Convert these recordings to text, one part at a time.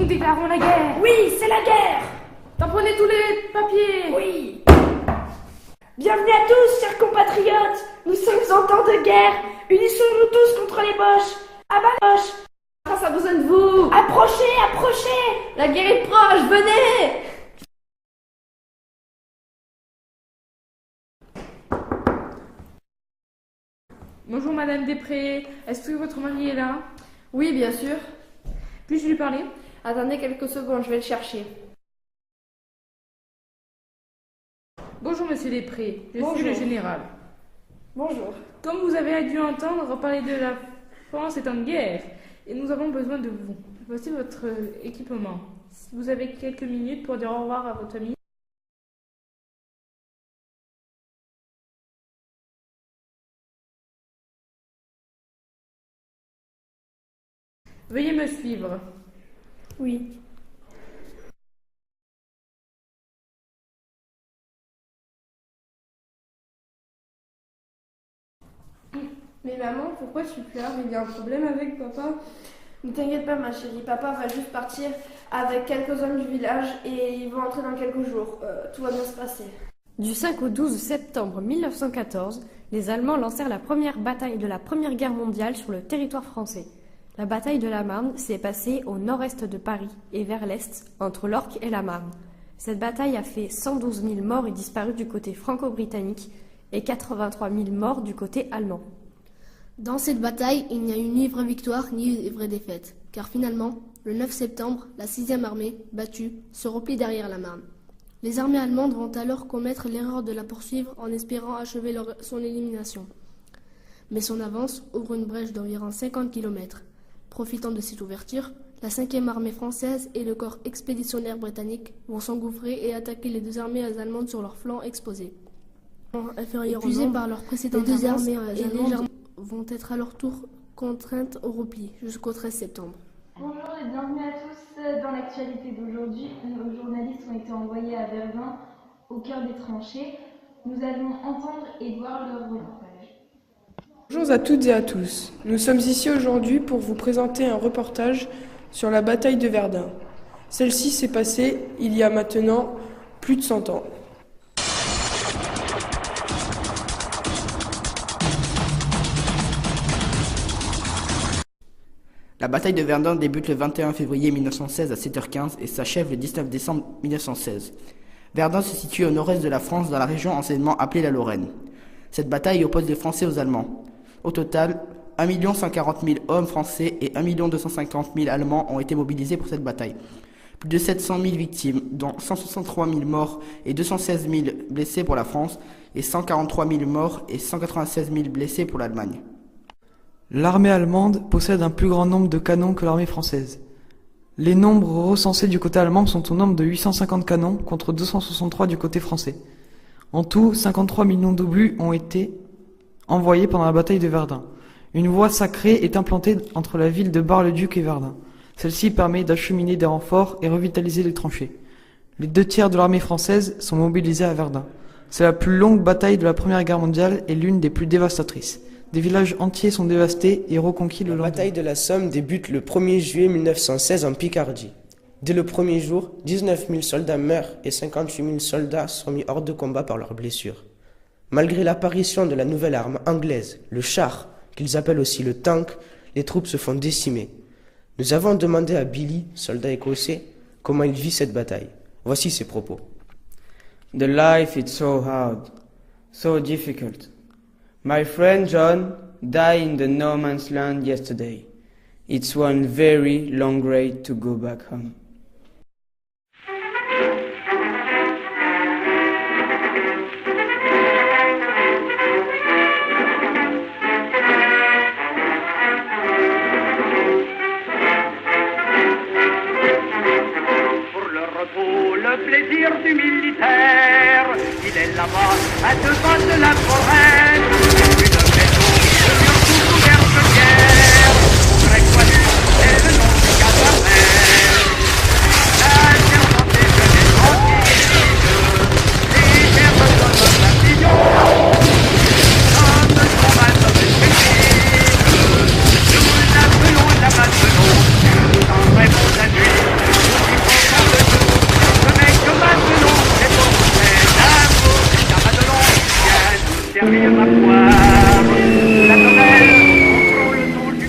déclarons la guerre. Oui, c'est la guerre. Tamponnez tous les papiers. Oui. Bienvenue à tous, chers compatriotes. Nous sommes en temps de guerre. Unissons-nous tous contre les Boches. À bas les Boches. La France a besoin de vous. Approchez, approchez. La guerre est proche, venez. Bonjour Madame Després, est-ce que votre mari est là? Oui, bien sûr. Puis-je lui parler? Attendez quelques secondes, je vais le chercher. Bonjour Monsieur Després, je Bonjour. suis le général. Bonjour. Comme vous avez dû entendre, parler de la France est en guerre et nous avons besoin de vous. Voici votre équipement. Vous avez quelques minutes pour dire au revoir à votre famille. Veuillez me suivre. Oui. Mais maman, pourquoi tu pleures? Il y a un problème avec papa? Ne t'inquiète pas ma chérie, papa va juste partir avec quelques hommes du village et ils vont entrer dans quelques jours. Tout va bien se passer. Du 5 au 12 septembre 1914, les Allemands lancèrent la première bataille de la Première Guerre mondiale sur le territoire français. La bataille de la Marne s'est passée au nord-est de Paris et vers l'est, entre l'Orque et la Marne. Cette bataille a fait 112 000 morts et disparus du côté franco-britannique et 83 000 morts du côté allemand. Dans cette bataille, il n'y a eu ni vraie victoire ni vraie défaite, car finalement, le 9 septembre, la 6e armée, battue, se replie derrière la Marne. Les armées allemandes vont alors commettre l'erreur de la poursuivre en espérant achever son élimination. Mais son avance ouvre une brèche d'environ 50 km. Profitant de cette ouverture, la 5e armée française et le corps expéditionnaire britannique vont s'engouffrer et attaquer les deux armées allemandes sur leur flanc exposé. Épuisées par leur précédente avance, armées allemandes vont être à leur tour contraintes au repli jusqu'au 13 septembre. Bonjour et bienvenue à tous. Dans l'actualité d'aujourd'hui, nos journalistes ont été envoyés à Verdun, au cœur des tranchées. Nous allons entendre et voir leur reportage. Bonjour à toutes et à tous. Nous sommes ici aujourd'hui pour vous présenter un reportage sur la bataille de Verdun. Celle-ci s'est passée il y a maintenant plus de 100 ans. La bataille de Verdun débute le 21 février 1916 à 7h15 et s'achève le 19 décembre 1916. Verdun se situe au nord-est de la France dans la région anciennement appelée la Lorraine. Cette bataille oppose les Français aux Allemands. Au total, 1 140 000 hommes français et 1 250 000 Allemands ont été mobilisés pour cette bataille. Plus de 700 000 victimes, dont 163 000 morts et 216 000 blessés pour la France, et 143 000 morts et 196 000 blessés pour l'Allemagne. L'armée allemande possède un plus grand nombre de canons que l'armée française. Les nombres recensés du côté allemand sont au nombre de 850 canons contre 263 du côté français. En tout, 53 millions d'obus ont été envoyés pendant la bataille de Verdun. Une voie sacrée est implantée entre la ville de Bar-le-Duc et Verdun. Celle-ci permet d'acheminer des renforts et revitaliser les tranchées. Les 2 tiers de l'armée française sont mobilisés à Verdun. C'est la plus longue bataille de la Première Guerre mondiale et l'une des plus dévastatrices. Des villages entiers sont dévastés et reconquis le lendemain. La bataille de la Somme débute le 1er juillet 1916 en Picardie. Dès le premier jour, 19 000 soldats meurent et 58 000 soldats sont mis hors de combat par leurs blessures. Malgré l'apparition de la nouvelle arme anglaise, le char, qu'ils appellent aussi le tank, les troupes se font décimer. Nous avons demandé à Billy, soldat écossais, comment il vit cette bataille. Voici ses propos. The life is so hard, so difficult. My friend John died in the no man's land yesterday. It's one very long ride to go back home. Pour le repos, le plaisir du militaire, il est là-bas, à 2 pas de la forêt. Une maison, de murs tout couverts de pierre. Au grec poilu, c'est le nom du cabaret. L'alternance est jeune et tranquille. Les terres donnent un million. Comme le combat de l'esprit. Nous l'appelons la Masseno. Nous en rêvons la nuit. servir ma poire. La querelle contre le ton du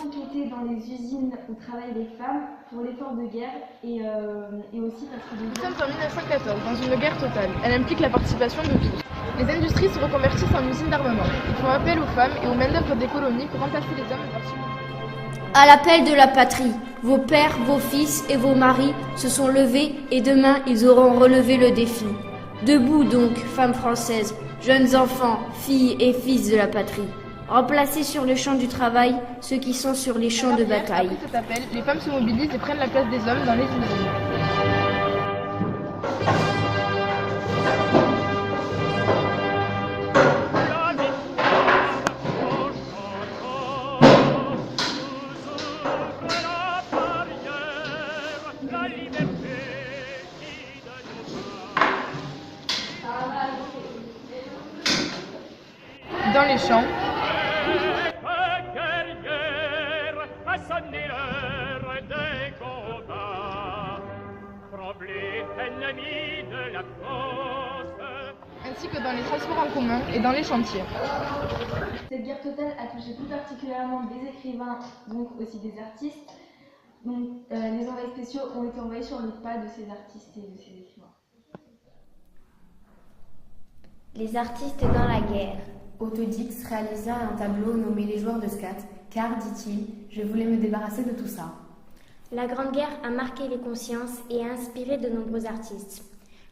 Enquêter dans les usines où travaillent les femmes pour l'effort de guerre et aussi parce que Nous sommes en 1914, dans une guerre totale. Elle implique la participation de tous. Les industries se reconvertissent en usines d'armement. Ils font appel aux femmes et aux main-d'œuvre des colonies pour remplacer les hommes et leur subordonnés. À l'appel de la patrie, vos pères, vos fils et vos maris se sont levés et demain ils auront relevé le défi. Debout donc, femmes françaises, jeunes enfants, filles et fils de la patrie. Remplacez sur le champ du travail ceux qui sont sur les champs de bataille. Après cet appel, les femmes se mobilisent et prennent la place des hommes dans les usines. Dans les champs, ainsi que dans les transports en commun et dans les chantiers. Cette guerre totale a touché plus particulièrement des écrivains, donc aussi des artistes. Donc, les envoyés spéciaux ont été envoyés sur le pas de ces artistes et de ces écrivains. Les artistes dans la guerre. Autodix réalisa un tableau nommé Les joueurs de scat, car, dit-il, je voulais me débarrasser de tout ça. La Grande Guerre a marqué les consciences et a inspiré de nombreux artistes.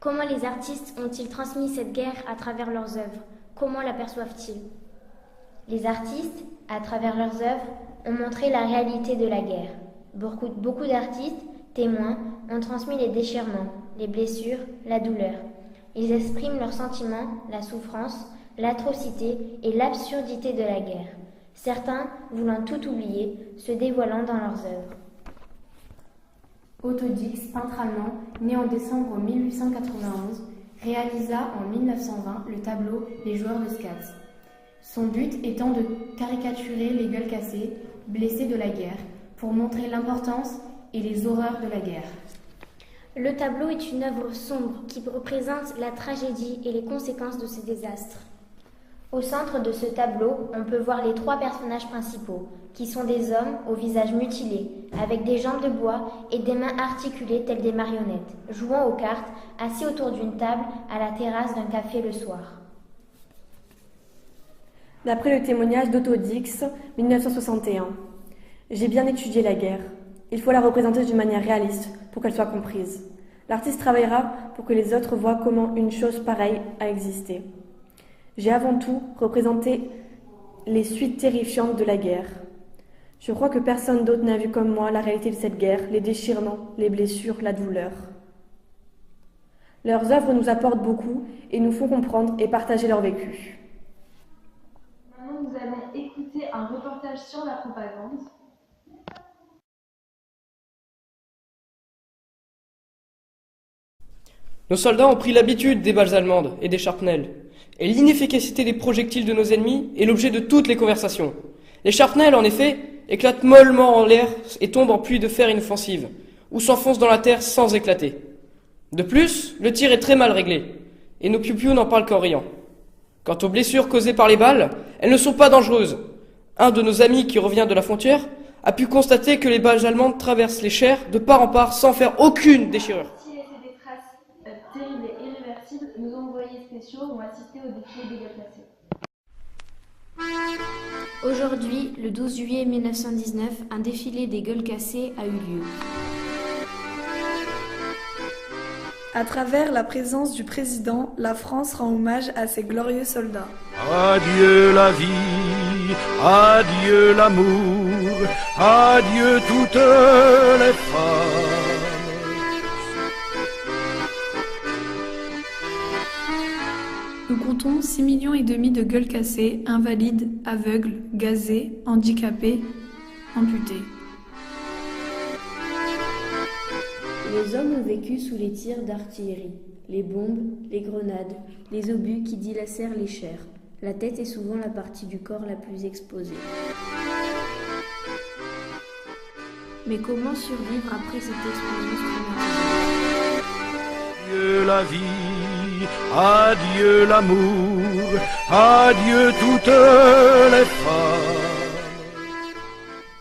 Comment les artistes ont-ils transmis cette guerre à travers leurs œuvres? Comment l'aperçoivent-ils? Les artistes, à travers leurs œuvres, ont montré la réalité de la guerre. Beaucoup d'artistes, témoins, ont transmis les déchirements, les blessures, la douleur. Ils expriment leurs sentiments, la souffrance, l'atrocité et l'absurdité de la guerre. Certains, voulant tout oublier, se dévoilant dans leurs œuvres. Autodix, peintre allemand, né en décembre 1891, réalisa en 1920 le tableau Les joueurs de scat. Son but étant de caricaturer les gueules cassées, blessées de la guerre, pour montrer l'importance et les horreurs de la guerre. Le tableau est une œuvre sombre qui représente la tragédie et les conséquences de ces désastres. Au centre de ce tableau, on peut voir les 3 personnages principaux, qui sont des hommes au visage mutilé, avec des jambes de bois et des mains articulées telles des marionnettes, jouant aux cartes, assis autour d'une table à la terrasse d'un café le soir. D'après le témoignage d'Autodix, 1961. J'ai bien étudié la guerre. Il faut la représenter d'une manière réaliste pour qu'elle soit comprise. L'artiste travaillera pour que les autres voient comment une chose pareille a existé. J'ai avant tout représenté les suites terrifiantes de la guerre. Je crois que personne d'autre n'a vu comme moi la réalité de cette guerre, les déchirements, les blessures, la douleur. Leurs œuvres nous apportent beaucoup et nous font comprendre et partager leur vécu. Maintenant, nous allons écouter un reportage sur la propagande. Nos soldats ont pris l'habitude des balles allemandes et des shrapnels. Et l'inefficacité des projectiles de nos ennemis est l'objet de toutes les conversations. Les shrapnels, en effet, éclatent mollement en l'air et tombent en pluie de fer inoffensive, ou s'enfoncent dans la terre sans éclater. De plus, le tir est très mal réglé, et nos piou-piou n'en parlent qu'en riant. Quant aux blessures causées par les balles, elles ne sont pas dangereuses. Un de nos amis qui revient de la frontière a pu constater que les balles allemandes traversent les chairs de part en part sans faire aucune déchirure. Des traces terribles et irréversibles, nos envoyés spéciaux ont assisté au défilé des gueules cassées. Aujourd'hui, le 12 juillet 1919, un défilé des gueules cassées a eu lieu. À travers la présence du président, la France rend hommage à ses glorieux soldats. Adieu la vie, adieu l'amour, adieu toutes les femmes. Nous comptons 6,5 millions de gueules cassées, invalides, aveugles, gazées, handicapés, amputés. Les hommes ont vécu sous les tirs d'artillerie, les bombes, les grenades, les obus qui dilacèrent les chairs. La tête est souvent la partie du corps la plus exposée. Mais comment survivre après cette expérience traumatisante? Adieu la vie, adieu l'amour, adieu toutes les femmes.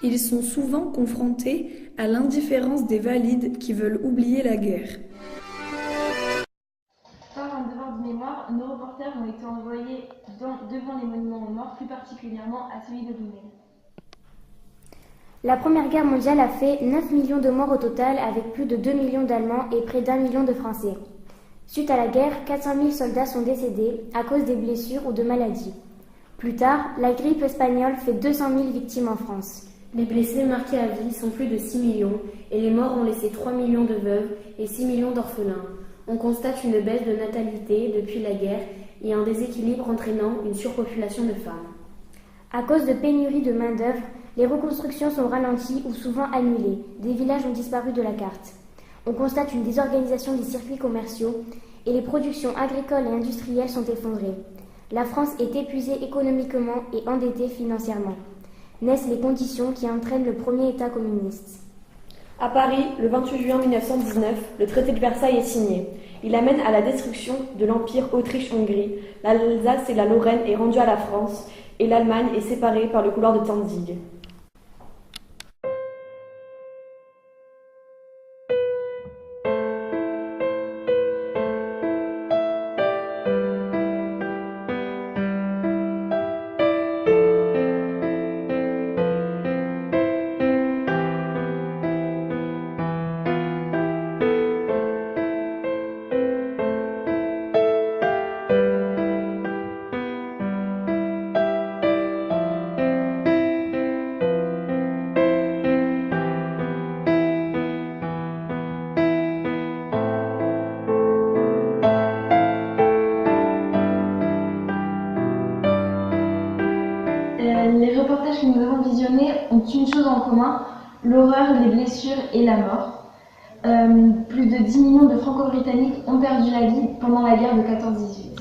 Ils sont souvent confrontés à l'indifférence des valides qui veulent oublier la guerre. Par un devoir de mémoire, nos reporters ont été envoyés devant les monuments aux morts, plus particulièrement à celui de Grenelle. La Première Guerre mondiale a fait 9 millions de morts au total, avec plus de 2 millions d'Allemands et près d'1 million de Français. Suite à la guerre, 400 000 soldats sont décédés à cause des blessures ou de maladies. Plus tard, la grippe espagnole fait 200 000 victimes en France. Les blessés marqués à vie sont plus de 6 millions et les morts ont laissé 3 millions de veuves et 6 millions d'orphelins. On constate une baisse de natalité depuis la guerre et un déséquilibre entraînant une surpopulation de femmes. À cause de pénurie de main-d'œuvre, les reconstructions sont ralenties ou souvent annulées. Des villages ont disparu de la carte. On constate une désorganisation des circuits commerciaux et les productions agricoles et industrielles sont effondrées. La France est épuisée économiquement et endettée financièrement. Naissent les conditions qui entraînent le premier État communiste. À Paris, le 28 juin 1919, le traité de Versailles est signé. Il amène à la destruction de l'Empire Autriche-Hongrie. L'Alsace et la Lorraine est rendue à la France et l'Allemagne est séparée par le couloir de Danzig. Les reportages que nous avons visionnés ont une chose en commun, l'horreur, les blessures et la mort. Plus de 10 millions de Franco-Britanniques ont perdu la vie pendant la guerre de 14-18.